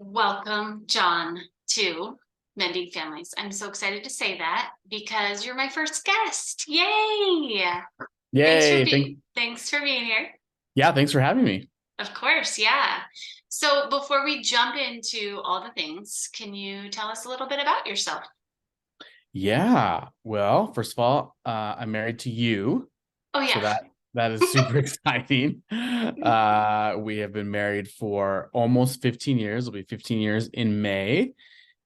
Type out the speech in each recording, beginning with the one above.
Welcome, Jon, to Mending Families. I'm so excited to say that because you're my first guest. Yay! Yay. Thanks for being here. Yeah, thanks for having me. Of course, yeah. So before we jump into all the things, can you tell us a little bit about yourself? Yeah. Well, first of all, I'm married to you. Oh So yeah. that is super exciting. We have been married for almost 15 years. It'll be 15 years in May.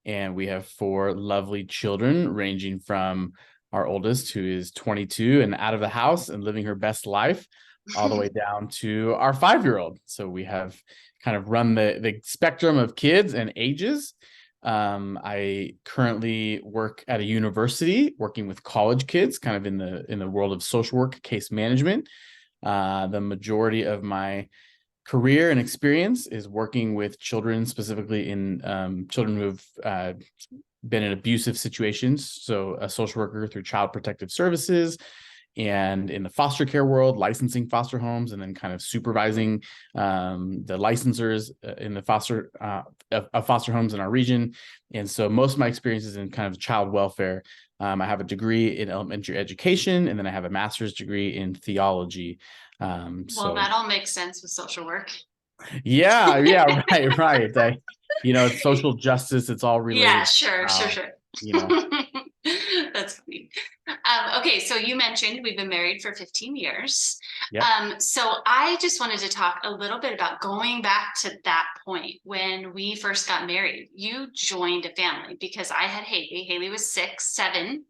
And we have four lovely children, ranging from our oldest, who is 22 and out of the house and living her best life, all the way down to our 5-year-old. So we have kind of run the spectrum of kids and ages. I currently work at a university, working with college kids, kind of in the world of social work, case management. The majority of my career and experience is working with children, specifically in children who have been in abusive situations. So a social worker through Child Protective Services, and in the foster care world, licensing foster homes, and then kind of supervising the licensors in the foster homes in our region. And so most of my experience is in kind of child welfare. I have a degree in elementary education, and then I have a master's degree in theology. Well, that all makes sense with social work. Yeah, right. It's social justice. It's all Yeah, related. sure. You know, That's funny. Okay, so you mentioned we've been married for 15 years. yep, So I just wanted to talk a little bit about going back to that point when we first got married. You joined a family because I had Haley. Haley was seven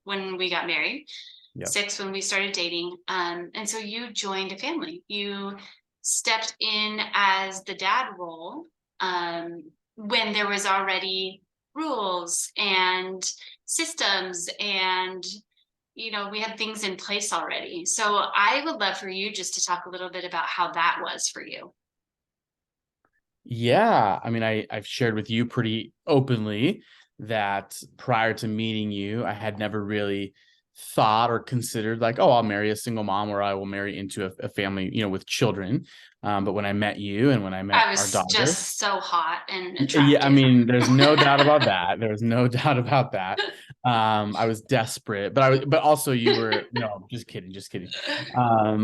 when we got married, yep. 6 when we started dating. And so you joined a family. You stepped in as the dad role when there was already rules and systems and we had things in place already. So I would love for you just to talk a little bit about how that was for you. Yeah. I mean, I've shared with you pretty openly that prior to meeting you, I had never really thought or considered like, oh, I'll marry a single mom, or I will marry into a family, with children. But when I met you and when I met I our was daughter, just so hot and yeah, I attractive. mean, there's no doubt about that. There's no doubt about that. I was desperate, but also you were, no, just kidding, just kidding.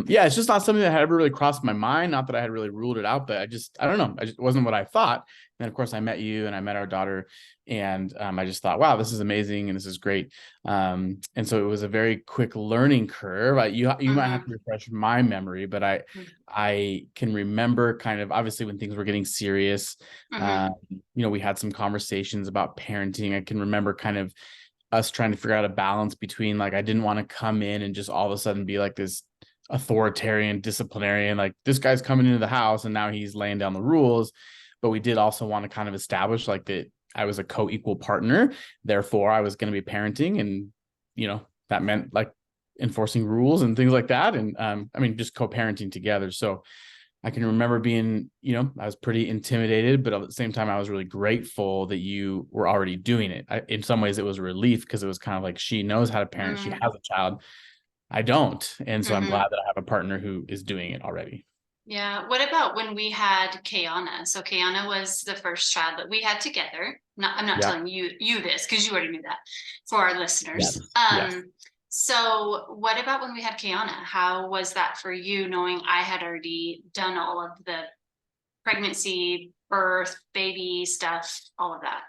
Yeah, it's just not something that had ever really crossed my mind. Not that I had really ruled it out, but I don't know. It wasn't what I thought. And then, of course, I met you and I met our daughter, and I just thought, wow, this is amazing and this is great. And so it was a very quick learning curve. You might have Mm-hmm. to refresh my memory, but I can remember kind of obviously when things were getting serious. Mm-hmm. We had some conversations about parenting. I can remember kind of us trying to figure out a balance between, like, I didn't want to come in and just all of a sudden be like this authoritarian disciplinarian, like this guy's coming into the house and now he's laying down the rules. But we did also want to kind of establish like that I was a co-equal partner. Therefore, I was going to be parenting, and that meant like enforcing rules and things like that. And I mean, just co-parenting together. So I can remember being, I was pretty intimidated, but at the same time, I was really grateful that you were already doing it. In some ways, it was a relief because it was kind of like, she knows how to parent. She has a child. I don't. And so I'm Mm-hmm. glad that I have a partner who is doing it already. Yeah. What about when we had Kayana? So Kayana was the first child that we had together. I'm not Yeah. telling you this because you already knew that for our listeners. Yes. Yes. So what about when we had Kayana? How was that for you, knowing I had already done all of the pregnancy, birth, baby stuff, all of that?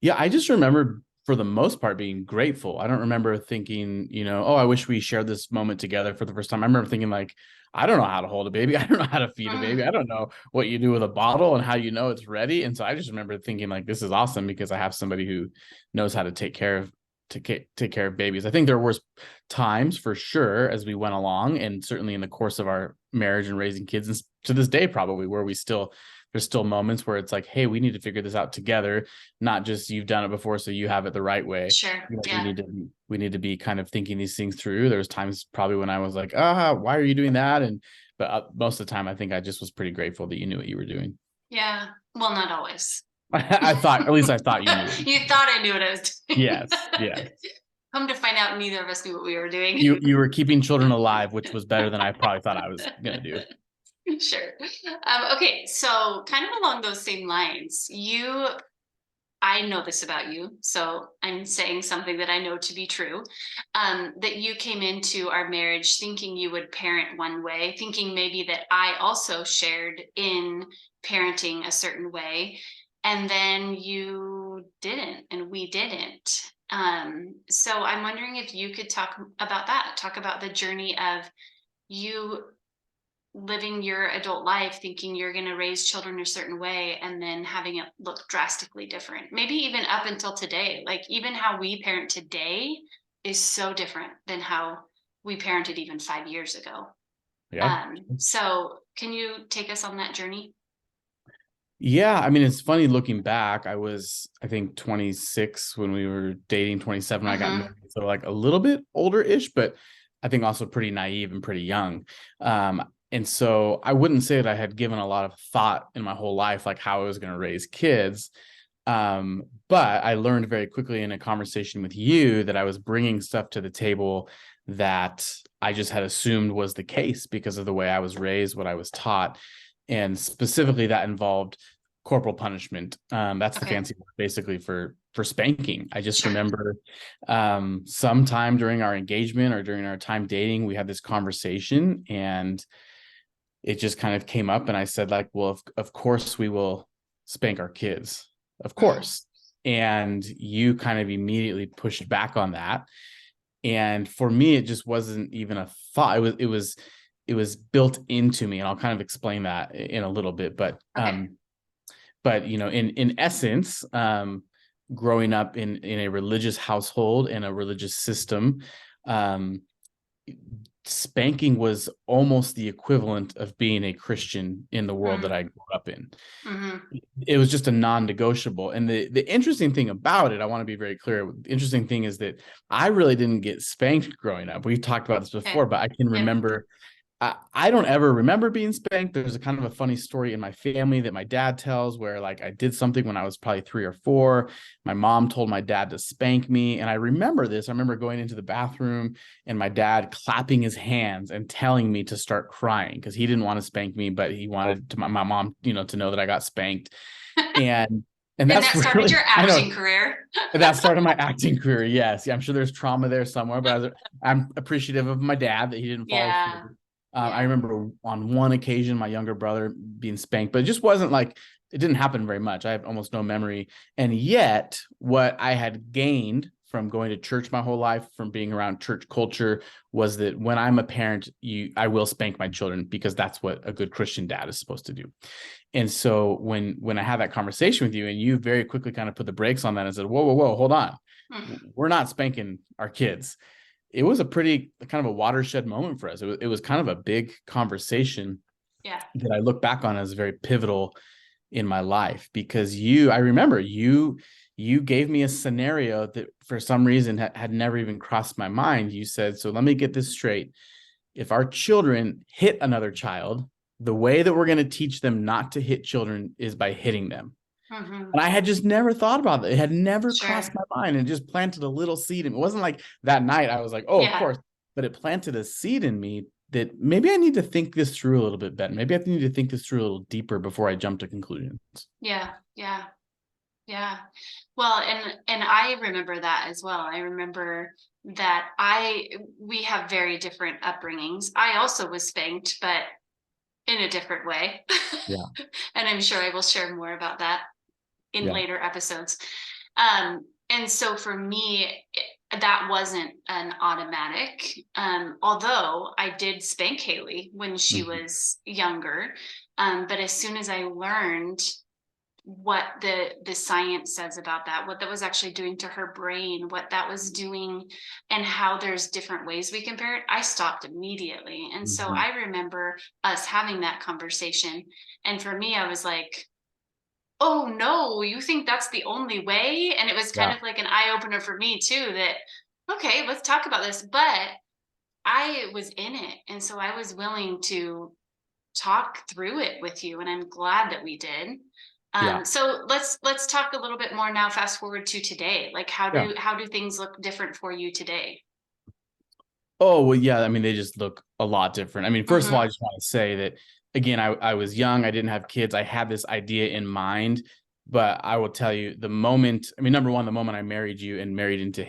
Yeah. I just remember for the most part being grateful. I don't remember thinking, oh, I wish we shared this moment together for the first time. I remember thinking like, I don't know how to hold a baby. I don't know how to feed a baby. I don't know what you do with a bottle and how it's ready. And so I just remember thinking like, this is awesome because I have somebody who knows how to take care of babies. I think there was times for sure as we went along, and certainly in the course of our marriage and raising kids, and to this day probably, where there's still moments where it's like, hey, we need to figure this out together, not just you've done it before so you have it the right way. Sure. We Yeah. need to be kind of thinking these things through. There's times probably when I was like, why are you doing that? But most of the time I think I just was pretty grateful that you knew what you were doing. Yeah. Well, not always. At least I thought you knew. You thought I knew what I was doing. Yes. Come to find out, neither of us knew what we were doing. You were keeping children alive, which was better than I probably thought I was gonna do. Sure. Okay, so kind of along those same lines, I know this about you, so I'm saying something that I know to be true. That you came into our marriage thinking you would parent one way, thinking maybe that I also shared in parenting a certain way, and then you didn't, and we didn't. So I'm wondering if you could talk about that, talk about the journey of you living your adult life thinking you're going to raise children a certain way and then having it look drastically different, maybe even up until today. Like even how we parent today is so different than how we parented even 5 years ago. Yeah. So can you take us on that journey? Yeah, I mean, it's funny looking back. I was, I think, 26 when we were dating, 27 when I got Mm-hmm. married. So like a little bit older-ish, but I think also pretty naive and pretty young. And so I wouldn't say that I had given a lot of thought in my whole life, like how I was going to raise kids. But I learned very quickly in a conversation with you that I was bringing stuff to the table that I just had assumed was the case because of the way I was raised, what I was taught. And specifically that involved corporal punishment. That's the Okay. fancy word basically for spanking. I just Sure. remember sometime during our engagement or during our time dating, we had this conversation and it just kind of came up and I said like, well, of course we will spank our kids, of Mm. course. And you kind of immediately pushed back on that. And for me, it just wasn't even a thought. It was built into me. And I'll kind of explain that in a little bit. Okay. But you know, in essence, growing up in a religious household and a religious system, um, spanking was almost the equivalent of being a Christian in the world that Mm. I grew up in. Mm-hmm. It was just a non-negotiable. And the interesting thing about it, I want to be very clear. The interesting thing is that I really didn't get spanked growing up. We've talked about this before, Okay. but I can Yep. remember I don't ever remember being spanked. There's a kind of a funny story in my family that my dad tells where like I did something when I was probably 3 or 4. My mom told my dad to spank me. And I remember this. I remember going into the bathroom and my dad clapping his hands and telling me to start crying because he didn't want to spank me, but he wanted to, my mom, to know that I got spanked. And and And that's that started really, your I know acting career. that started my acting career. Yes. Yeah, I'm sure there's trauma there somewhere, but I'm appreciative of my dad that he didn't follow through. Yeah. I Yeah. remember on one occasion, my younger brother being spanked, but it just wasn't like, it didn't happen very much. I have almost no memory. And yet, what I had gained from going to church my whole life, from being around church culture, was that when I'm a parent, I will spank my children because that's what a good Christian dad is supposed to do. And so when I had that conversation with you and you very quickly kind of put the brakes on that and said, whoa, whoa, whoa, hold on. Mm. We're not spanking our kids. It was a pretty kind of a watershed moment for us. It was kind of a big conversation Yeah. that I look back on as very pivotal in my life because I remember you gave me a scenario that for some reason had never even crossed my mind. You said, so let me get this straight. If our children hit another child, the way that we're going to teach them not to hit children is by hitting them. Mm-hmm. And I had just never thought about it. It had never crossed Sure. my mind and just planted a little seed. And it wasn't like that night I was like, oh, of Yeah. course, but it planted a seed in me that maybe I need to think this through a little bit better. Maybe I need to think this through a little deeper before I jump to conclusions. Yeah. Yeah. Yeah. Well, and I remember that as well. I remember that we have very different upbringings. I also was spanked, but in a different way. Yeah. And I'm sure I will share more about that in Yeah. later episodes. And so for me, that wasn't an automatic. Although I did spank Haley when she Mhm. was younger. But as soon as I learned what the science says about that, what that was actually doing to her brain, what that was doing, and how there's different ways we can parent, I stopped immediately. And so Mhm. I remember us having that conversation. And for me, I was like, oh no, you think that's the only way? And it was kind Yeah. of like an eye opener for me too, that okay, let's talk about this. But I was in it. And so I was willing to talk through it with you, and I'm glad that we did. Yeah. So let's talk a little bit more now. Fast forward to today. Like Yeah. how do things look different for you today? Oh, well, yeah. I mean, they just look a lot different. I mean, first of all, Mm-hmm. I just want to say that again, I was young, I didn't have kids, I had this idea in mind. But I will tell you, the moment, I mean, number one, the moment I married you and married into,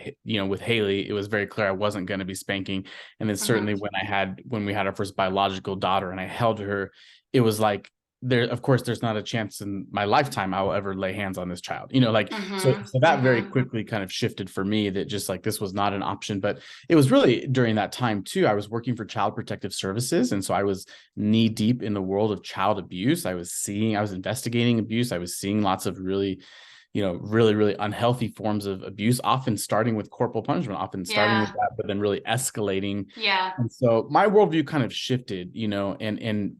with Haley, it was very clear I wasn't going to be spanking. And then Mhm. certainly when we had our first biological daughter and I held her, it was like, there, of course, there's not a chance in my lifetime I will ever lay hands on this child, like, so, Mhm. so that very Mhm. quickly kind of shifted for me, that just like, this was not an option. But it was really during that time too, I was working for Child Protective Services. And so I was knee deep in the world of child abuse. I was investigating abuse. I was seeing lots of really, really, really unhealthy forms of abuse, often starting with corporal punishment, often starting with Yeah. that, but then really escalating. Yeah. And so my worldview kind of shifted, and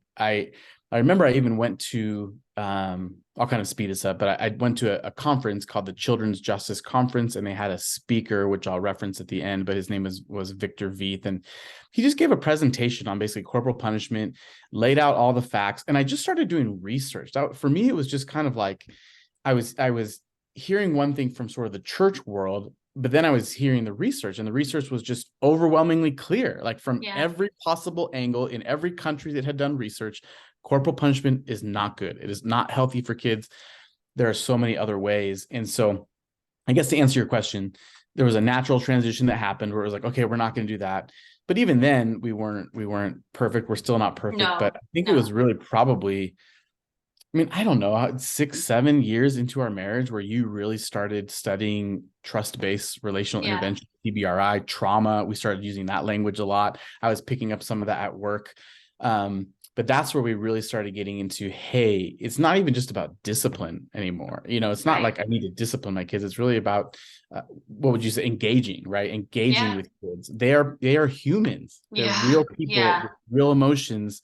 I remember I even went to, I'll kind of speed this up, but I went to a conference called the Children's Justice Conference, and they had a speaker, which I'll reference at the end, but his name was Victor Veith. And he just gave a presentation on basically corporal punishment, laid out all the facts. And I just started doing research. For me, it was just kind of like, I was hearing one thing from sort of the church world, but then I was hearing the research, and the research was just overwhelmingly clear, like from Yeah. every possible angle in every country that had done research. Corporal punishment is not good. It is not healthy for kids. There are so many other ways. And so I guess to answer your question, there was a natural transition that happened where it was like, okay, we're not going to do that. But even then we weren't perfect. We're still not perfect. But No. I think it was No. really probably, I mean, I don't know, 6, 7 years into our marriage where you really started studying trust-based relational Yeah. intervention, TBRI, trauma. We started using that language a lot. I was picking up some of that at work. But that's where we really started getting into, hey, it's not even just about discipline anymore. It's not Right. like I need to discipline my kids. It's really about, what would you say, engaging, right? Engaging Yeah. with kids. They are humans. They're Yeah. real people Yeah. with real emotions.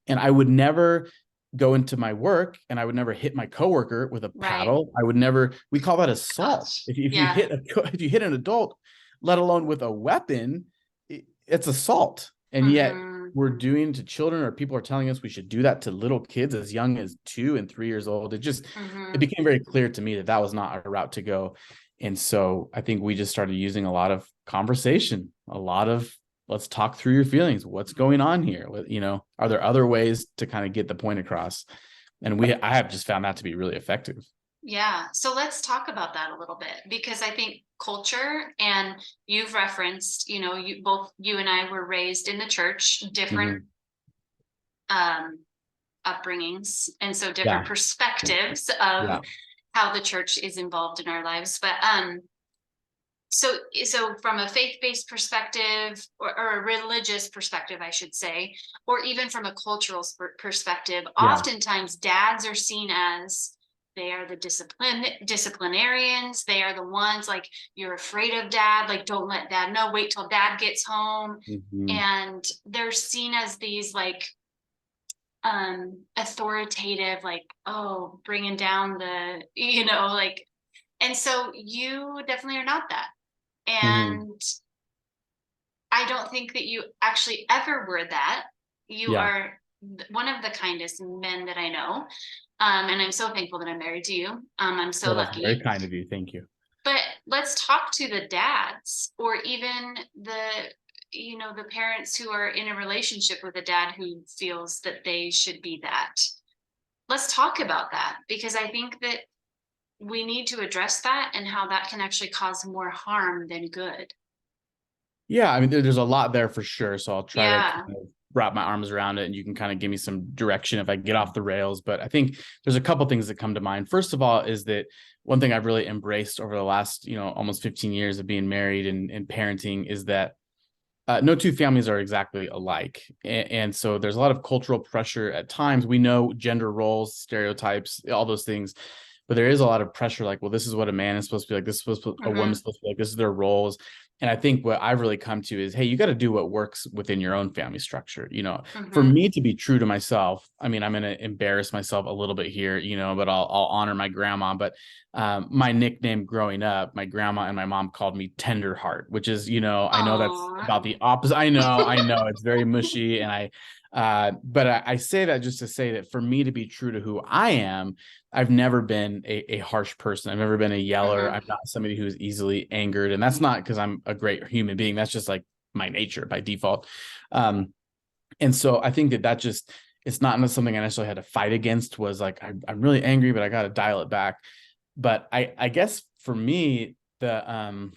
And I would never go into my work and I would never hit my coworker with a Right. paddle. I would never, we call that assault. Gosh. If you Yeah. if you hit an adult, let alone with a weapon, it's assault. And yet Mhm. we're doing to children, or people are telling us we should do that to little kids as young as 2 and 3 years old. It Mhm. became very clear to me that that was not a route to go. And so I think we just started using a lot of conversation, a lot of, let's talk through your feelings. What's going on here? Are there other ways to kind of get the point across? And I have just found that to be really effective. Yeah. So let's talk about that a little bit, because I think culture, and you've referenced, you and I were raised in the church, different Mhm. um upbringings, and so different Yeah. perspectives of Yeah. how the church is involved in our lives. But so from a faith-based perspective, or a religious perspective, I should say, or even from a cultural perspective, Yeah. oftentimes dads are seen as, they are the disciplinarians. They are the ones, like, you're afraid of dad, like, don't let dad know, wait till dad gets home. Mhm. And they're seen as these, like, authoritative, like, oh, bringing down the, like, and so you definitely are not that. Mhm. And I don't think that you actually ever were that. You Yeah. are one of the kindest men that I know. And I'm so thankful that I'm married to you. I'm so Well, that's very lucky. kind of you. Thank you. But let's talk to the dads, or even the parents who are in a relationship with a dad who feels that they should be that. Let's talk about that, because I think that we need to address that, and how that can actually cause more harm than good. Yeah, I mean, there's a lot there for sure. So I'll try to Yeah. kind of wrap my arms around it, and you can kind of give me some direction if I get off the rails. But I think there's a couple things that come to mind. First of all, is that one thing I've really embraced over the last, almost 15 years of being married and parenting, is that no two families are exactly alike. And so there's a lot of cultural pressure at times. We know gender roles, stereotypes, all those things. But there is a lot of pressure, like, well, this is what a man is supposed to be like. This is supposed to, a woman's Hmm. supposed to be like. This is their roles. And I think what I've really come to is, hey, you got to do what works within your own family structure. For Hmm. me to be true to myself, I mean, I'm going to embarrass myself a little bit here, but I'll honor my grandma. But my nickname growing up, my grandma and my mom called me Tender Heart, which is, I know that's Oh. about the opposite. I know it's very mushy. And but I say that just to say that for me to be true to who I am, I've never been a harsh person. I've never been a yeller. Hmm. I'm not somebody who is easily angered. And that's not because I'm a great human being. That's just like my nature by default. And so I think that just it's not something I necessarily had to fight against. Was like, I'm really angry, but I got to dial it back. But I guess for me, the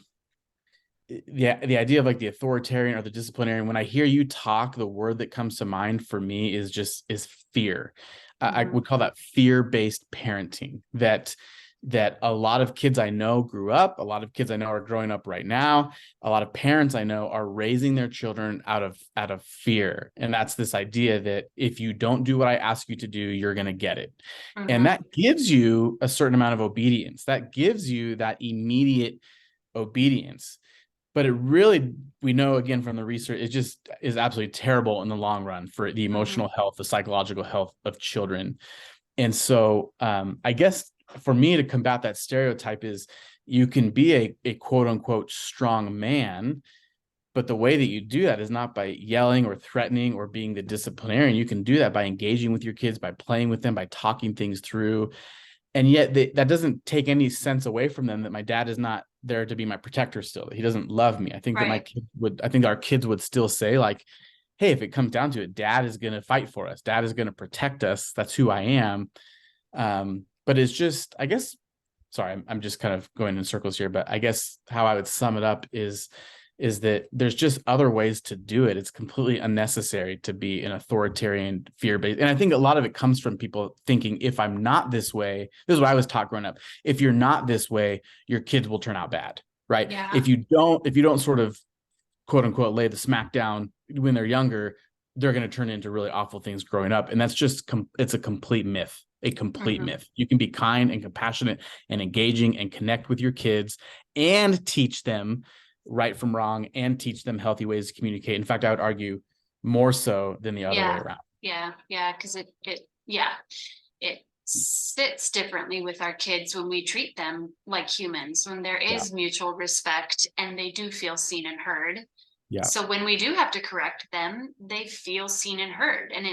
idea of like the authoritarian or the disciplinarian, when I hear you talk, the word that comes to mind for me is fear. I would call that fear-based parenting. That a lot of kids I know grew up, a lot of kids I know are growing up right now, a lot of parents I know are raising their children out of fear. And that's this idea that if you don't do what I ask you to do, you're going to get it. And that gives you a certain amount of obedience. That gives you that immediate obedience. But it really, we know again from the research, it just is absolutely terrible in the long run for the emotional health, the psychological health of children. And so I guess for me to combat that stereotype is you can be a quote unquote strong man, but the way that you do that is not by yelling or threatening or being the disciplinarian. You can do that by engaging with your kids, by playing with them, by talking things through. And yet that doesn't take any sense away from them that my dad is not there to be my protector still. He doesn't love me. I think that I think our kids would still say like, hey, if it comes down to it, dad is going to fight for us. Dad is going to protect us. That's who I am. But it's just, I guess, sorry, I'm just kind of going in circles here, but I guess how I would sum it up is that there's just other ways to do it. It's completely unnecessary to be an authoritarian, fear-based. And I think a lot of it comes from people thinking, if I'm not this way, this is what I was taught growing up. If you're not this way, your kids will turn out bad, right? Yeah. If you don't sort of quote unquote lay the smack down when they're younger, they're going to turn into really awful things growing up. And that's just, it's a complete myth. A complete myth. You can be kind and compassionate and engaging and connect with your kids and teach them right from wrong and teach them healthy ways to communicate. In fact, I would argue more so than the other way around. Yeah. Because it sits differently with our kids when we treat them like humans, when there is mutual respect and they do feel seen and heard. Yeah. So when we do have to correct them, they feel seen and heard, and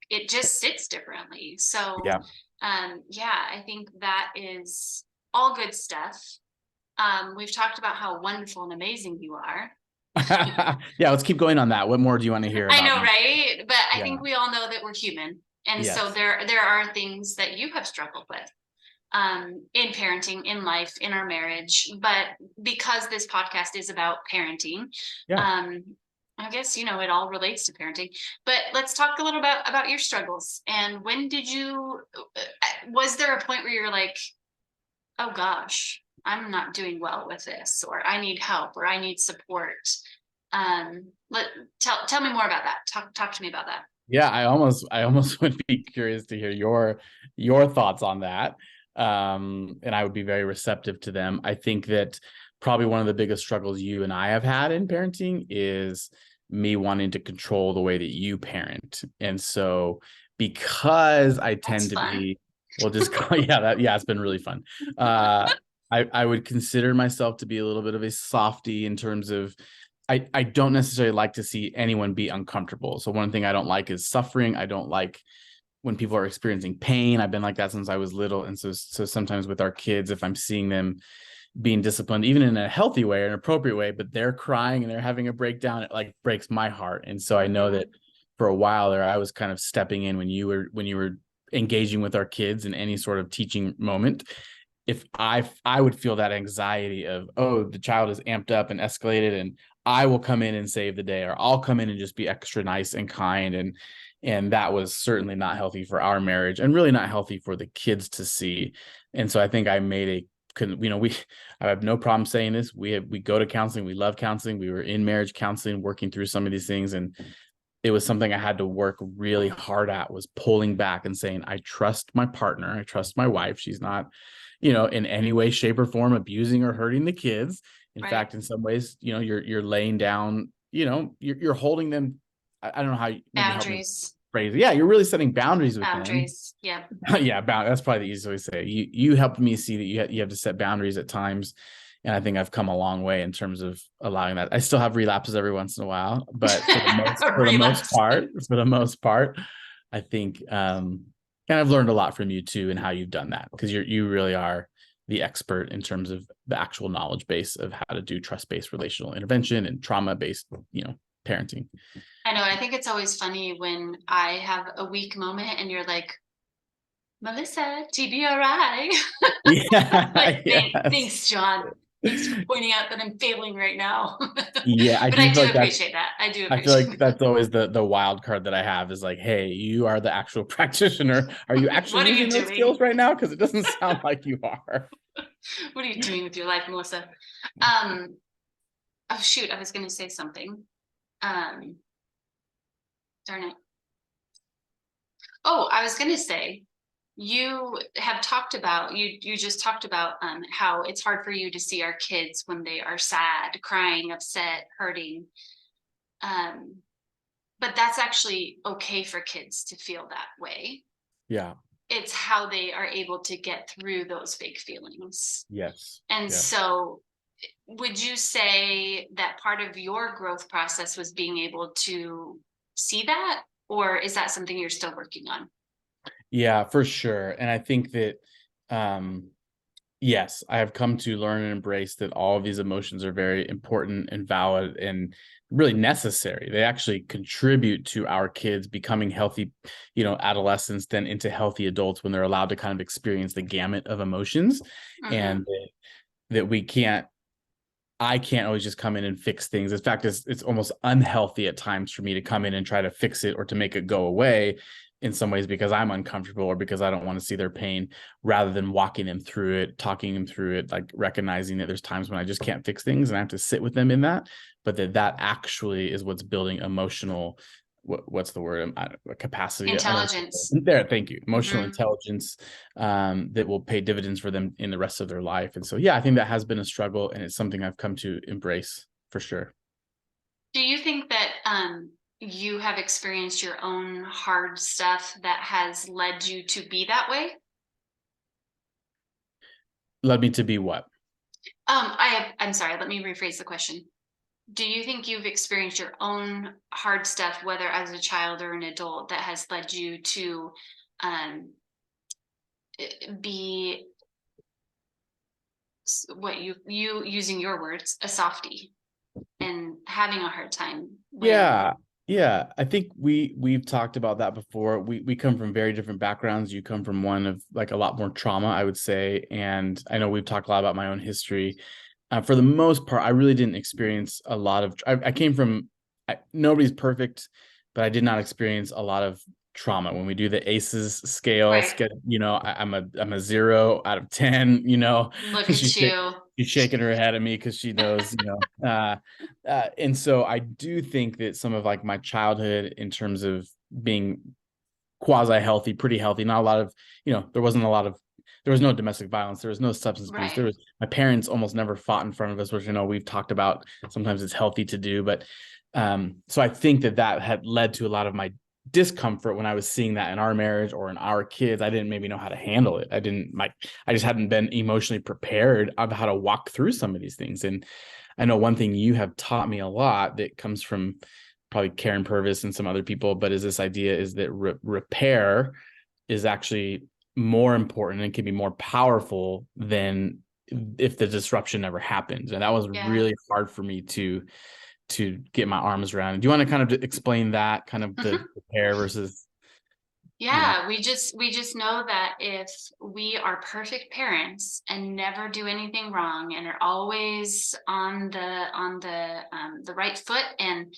it just sits differently. So I think that is all good stuff. We've talked about how wonderful and amazing you are. Yeah, let's keep going on that. What more do you want to hear about? I know, right? But I think we all know that we're human. And so there are things that you have struggled with in parenting, in life, in our marriage. But because this podcast is about parenting, I guess, it all relates to parenting. But let's talk a little bit about your struggles. And when was there a point where you're like, oh gosh, I'm not doing well with this, or I need help, or I need support? Tell me more about that. Talk to me about that. Yeah, I almost would be curious to hear your thoughts on that. And I would be very receptive to them. I think that probably one of the biggest struggles you and I have had in parenting is me wanting to control the way that you parent. And so because I tend to be, we'll just call, it's been really fun. I would consider myself to be a little bit of a softie in terms of, I don't necessarily like to see anyone be uncomfortable. So one thing I don't like is suffering. I don't like when people are experiencing pain. I've been like that since I was little. And so sometimes with our kids, if I'm seeing them being disciplined, even in a healthy way or an appropriate way, but they're crying and they're having a breakdown, it like breaks my heart. And so I know that for a while there, I was kind of stepping in when you were engaging with our kids in any sort of teaching moment. If I would feel that anxiety of, oh, the child is amped up and escalated, and I will come in and save the day, or I'll come in and just be extra nice and kind. And that was certainly not healthy for our marriage, and really not healthy for the kids to see. And so I think I made I have no problem saying this. We go to counseling. We love counseling. We were in marriage counseling, working through some of these things. And it was something I had to work really hard at, was pulling back and saying, I trust my partner. I trust my wife. She's not, in any way, shape, or form abusing or hurting the kids. In fact, in some ways, you're laying down, you're holding them. I don't know how you boundaries. Phrase. Yeah, you're really setting boundaries with boundaries. them. Yeah, that's probably the easiest way to say it. You helped me see that you have to set boundaries at times, and I think I've come a long way in terms of allowing that. I still have relapses every once in a while, but for the most part, I think, and I've learned a lot from you too, and how you've done that, because you really are the expert in terms of the actual knowledge base of how to do trust-based relational intervention and trauma-based, parenting. I know. I think it's always funny when I have a weak moment and you're like, Melissa, TBRI. Yeah, Like, yes. thanks, Jon. Thanks for pointing out that I'm failing right now. Yeah, I But do I feel do like that. appreciate that. I do I feel like appreciate that. that's always the wild card that I have is like, hey, you are the actual practitioner. Are you actually What are you using those skills doing? right now? Because it doesn't sound like you are. What are you doing with your life, Melissa? Oh shoot, I was gonna say something. Um, darn it. Oh, I was gonna say, you have talked about you just talked about how it's hard for you to see our kids when they are sad, crying, upset, hurting. Um, but that's actually okay for kids to feel that way. Yeah. It's how they are able to get through those big feelings. Yes. And Yeah. so, would you say that part of your growth process was being able to see that, or is that something you're still working on? Yeah, for sure. And I think that, um, yes, I have come to learn and embrace that all of these emotions are very important and valid and really necessary. They actually contribute to our kids becoming healthy, adolescents, then into healthy adults when they're allowed to kind of experience the gamut of emotions. Mm-hmm. And that I can't always just come in and fix things. In fact, it's almost unhealthy at times for me to come in and try to fix it or to make it go away in some ways because I'm uncomfortable or because I don't want to see their pain, rather than walking them through it, talking them through it, like recognizing that there's times when I just can't fix things and I have to sit with them in that, but that actually is what's building emotional, what's the word? Capacity. I don't Intelligence. there. Thank you. Emotional Mm-hmm. intelligence, that will pay dividends for them in the rest of their life. And so, yeah, I think that has been a struggle, and it's something I've come to embrace for sure. Do you think that you have experienced your own hard stuff that has led you to be that way? Led me to be what? I'm sorry, let me rephrase the question. Do you think you've experienced your own hard stuff, whether as a child or an adult, that has led you to um, be what you using your words, a softie, and having a hard time when Yeah. Yeah, I think we've talked about that before. We come from very different backgrounds. You come from one of like a lot more trauma, I would say, and I know we've talked a lot about my own history. For the most part, I really didn't experience a lot of. I came from. Nobody's perfect, but I did not experience a lot of trauma. When we do the ACEs scale, right, I'm a 0 out of 10. look she's at you. she's shaking her head at me because she knows. And so I do think that some of like my childhood in terms of being quasi healthy, pretty healthy, not a lot of, there was no domestic violence. There was no substance abuse. Right. My parents almost never fought in front of us, which, we've talked about. Sometimes it's healthy to do, but so I think that had led to a lot of my discomfort when I was seeing that in our marriage or in our kids. I didn't maybe know how to handle it. I just hadn't been emotionally prepared of how to walk through some of these things. And I know one thing you have taught me a lot that comes from probably Karen Purvis and some other people, but is this idea is that repair is actually more important and can be more powerful than if the disruption never happens. And that was Yeah. really hard for me to get my arms around. Do you want to kind of explain that, kind of the repair versus, Yeah, we just know that if we are perfect parents and never do anything wrong and are always on the right foot and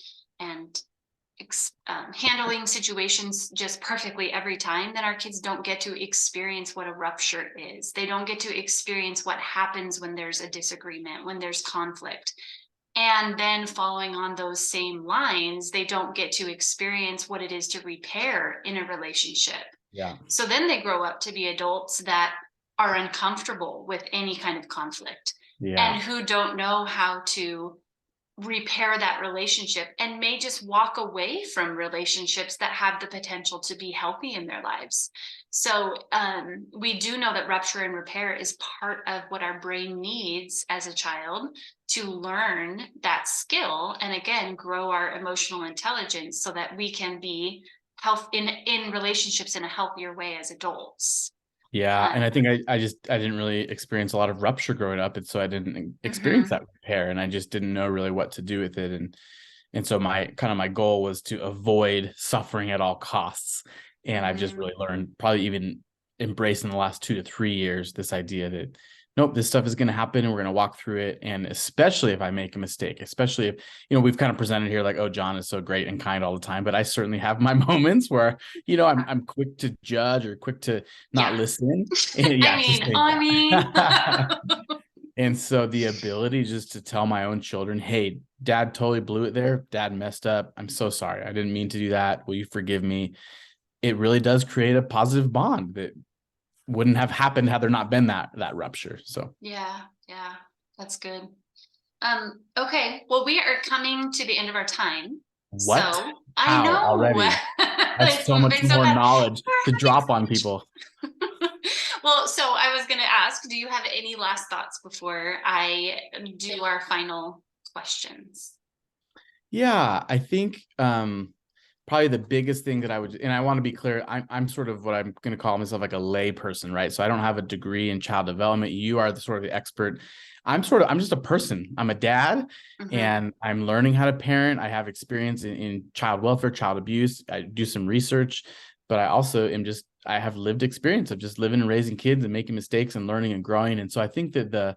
handling situations just perfectly every time, then our kids don't get to experience what a rupture is. They don't get to experience what happens when there's a disagreement, when there's conflict. And then following on those same lines, they don't get to experience what it is to repair in a relationship. yeah, So then they grow up to be adults that are uncomfortable with any kind of conflict yeah, and who don't know how to repair that relationship and may just walk away from relationships that have the potential to be healthy in their lives. So we do know that rupture and repair is part of what our brain needs as a child to learn that skill and again grow our emotional intelligence so that we can be health in relationships in a healthier way as adults. yeah. And I Um, think I didn't really experience a lot of rupture growing up, and so I didn't experience mhm. that repair, and I just didn't know really what to do with it. And so my goal was to avoid suffering at all costs. And I've just Mm, really learned, probably even embraced in the last 2 to 3 years, this idea that nope, this stuff is going to happen and we're going to walk through it. And especially if I make a mistake, especially if, we've kind of presented here like, oh, Jon is so great and kind all the time, but I certainly have my moments where, I'm quick to judge or quick to not yeah. listen. And I yeah, to mean, say I mean, that. And so the ability just to tell my own children, hey, dad totally blew it there. Dad messed up. I'm so sorry. I didn't mean to do that. Will you forgive me? It really does create a positive bond that wouldn't have happened had there not been that rupture. So yeah, that's good. Okay, well, we are coming to the end of our time. what? So I How know already? That's it's so much moving so more fast. knowledge to We're drop on people. well, so I was going to ask, do you have any last thoughts before I do our final questions? Yeah, I think probably the biggest thing that I would, and I want to be clear, I'm sort of what I'm going to call myself like a lay person, right? So I don't have a degree in child development. You are the sort of the expert. I'm just a person. I'm a dad Mm-hmm. and I'm learning how to parent. I have experience in child welfare, child abuse. I do some research, but I also I have lived experience of just living and raising kids and making mistakes and learning and growing. And so I think that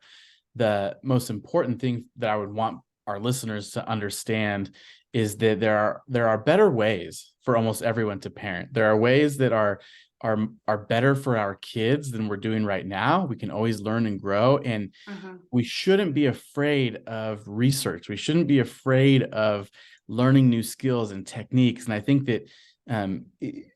the most important thing that I would want our listeners to understand is that there are better ways for almost everyone to parent. There are ways that are better for our kids than we're doing right now. We can always learn and grow, and Mm-hmm. we shouldn't be afraid of research. We shouldn't be afraid of learning new skills and techniques. And I think that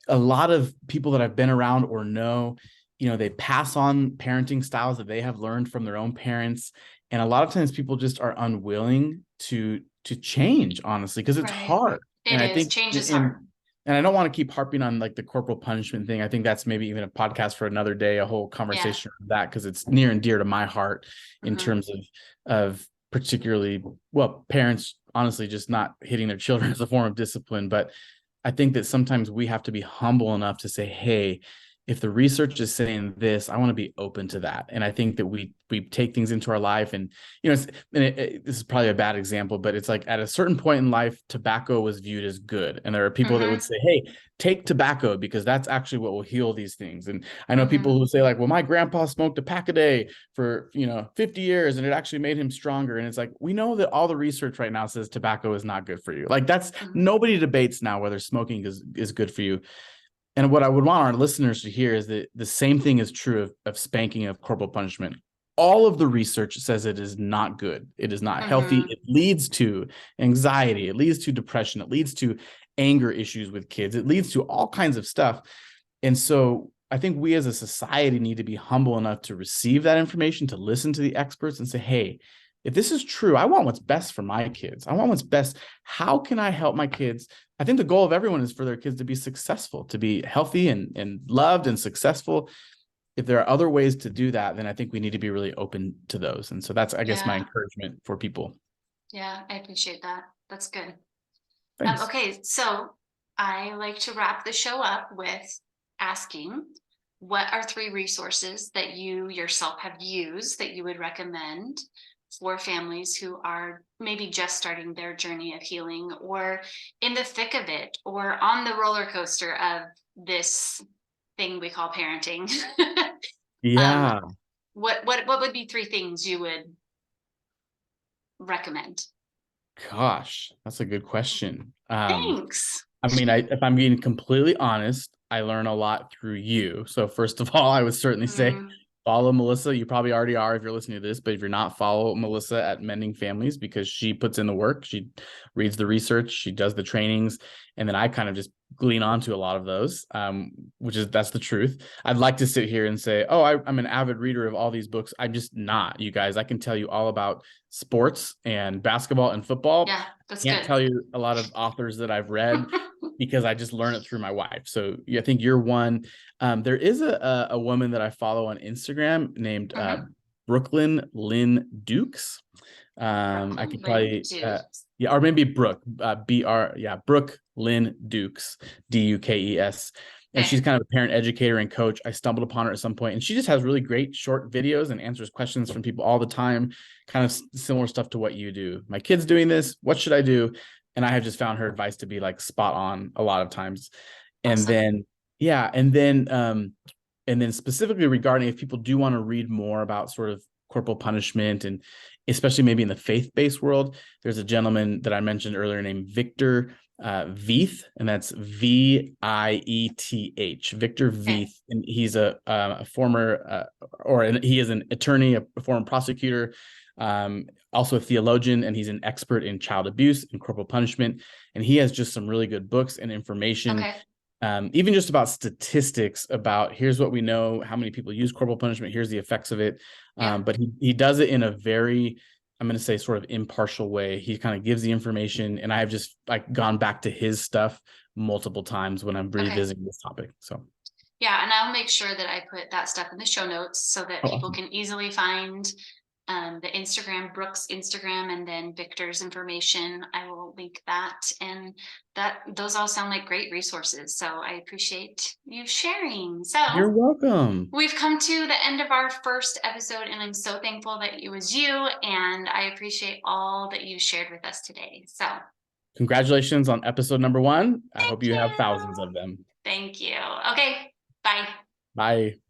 a lot of people that I've been around or know, they pass on parenting styles that they have learned from their own parents. And a lot of times people just are unwilling to change, honestly, because it's Right. hard. It And I is. think Change is hard. and I don't want to keep harping on like the corporal punishment thing. I think that's maybe even a podcast for another day, a whole Yeah. conversation of that, because it's near and dear to my heart in Mm-hmm. terms of particularly, well, parents honestly just not hitting their children as a form of discipline. But I think that sometimes we have to be humble enough to say, hey, if the research is saying this, I want to be open to that. And I think that we take things into our life, and this is probably a bad example, but it's like at a certain point in life, tobacco was viewed as good, and there are people that Mm-hmm. would say, hey, take tobacco because that's actually what will heal these things. And I know Mm-hmm. people who say like, well, my grandpa smoked a pack a day for 50 years and it actually made him stronger. And it's like, we know that all the research right now says tobacco is not good for you. Like that's Mm-hmm. nobody debates now whether smoking is good for you. And what I would want our listeners to hear is that the same thing is true of spanking, of corporal punishment. All of the research says it is not good. It is not healthy. Mm-hmm. It leads to anxiety. It leads to depression. It leads to anger issues with kids. It leads to all kinds of stuff. And so I think we as a society need to be humble enough to receive that information, to listen to the experts and say, hey, if this is true, I want what's best for my kids. I want what's best. How can I help my kids? I think the goal of everyone is for their kids to be successful, to be healthy and loved and successful. If there are other ways to do that, then I think we need to be really open to those. And so that's, I guess, my Yeah. encouragement for people. Yeah. I appreciate that. That's good. Thanks. Okay. So I like to wrap the show up with asking, what are 3 resources that you yourself have used that you would recommend for families who are maybe just starting their journey of healing, or in the thick of it, or on the roller coaster of this thing we call parenting? um, Yeah. what would be 3 things you would recommend? Gosh, that's a good question. Thanks. I mean, if I'm being completely honest, I learn a lot through you. So first of all, I would certainly say Mm, follow Melissa. You probably already are if you're listening to this, but if you're not, follow Melissa at Mending Families, because she puts in the work. She reads the research, she does the trainings, and then I kind of just glean onto a lot of those, that's the truth. I'd like to sit here and say, oh, I'm an avid reader of all these books. I'm just not, you guys. I can tell you all about sports and basketball and football. yeah, that's Can't good. tell you a lot of authors that I've read because I just learn it through my wife. So yeah, I think you're one. There is a woman that I follow on Instagram named Mhm. Brooklyn Lynn Dukes. I Brooklyn could Lynn probably Dukes. yeah, or maybe Brooke, Brooke Lynn Dukes, Dukes. And Okay. she's kind of a parent educator and coach. I stumbled upon her at some point, and she just has really great short videos and answers questions from people all the time, kind of similar stuff to what you do. My kid's doing this. What should I do? And I have just found her advice to be like spot on a lot of times. And Awesome. then, yeah, and then specifically regarding if people do want to read more about sort of corporal punishment, and especially maybe in the faith-based world, there's a gentleman that I mentioned earlier named Victor Veith, and that's Vieth, Victor Okay. Veith, and he's a former he is an attorney, a former prosecutor, also a theologian, and he's an expert in child abuse and corporal punishment. And he has just some really good books and information, Okay. even just about statistics about here's what we know, how many people use corporal punishment, here's the effects of it. Yeah. But he does it in a very, I'm going to say, sort of impartial way. He kind of gives the information, and I have just like gone back to his stuff multiple times when I'm Okay. revisiting this topic. So Yeah, and I'll make sure that I put that stuff in the show notes so that people awesome. can easily find the Instagram, Brooke's Instagram, and then Victor's information. I will link that, and those all sound like great resources. So I appreciate you sharing. You're So welcome. we've come to the end of our first episode, and I'm so thankful that it was you, and I appreciate all that you shared with us today. So Congratulations on episode number 1. I thank hope you have thousands you. of them. Thank you. Okay, bye. Bye.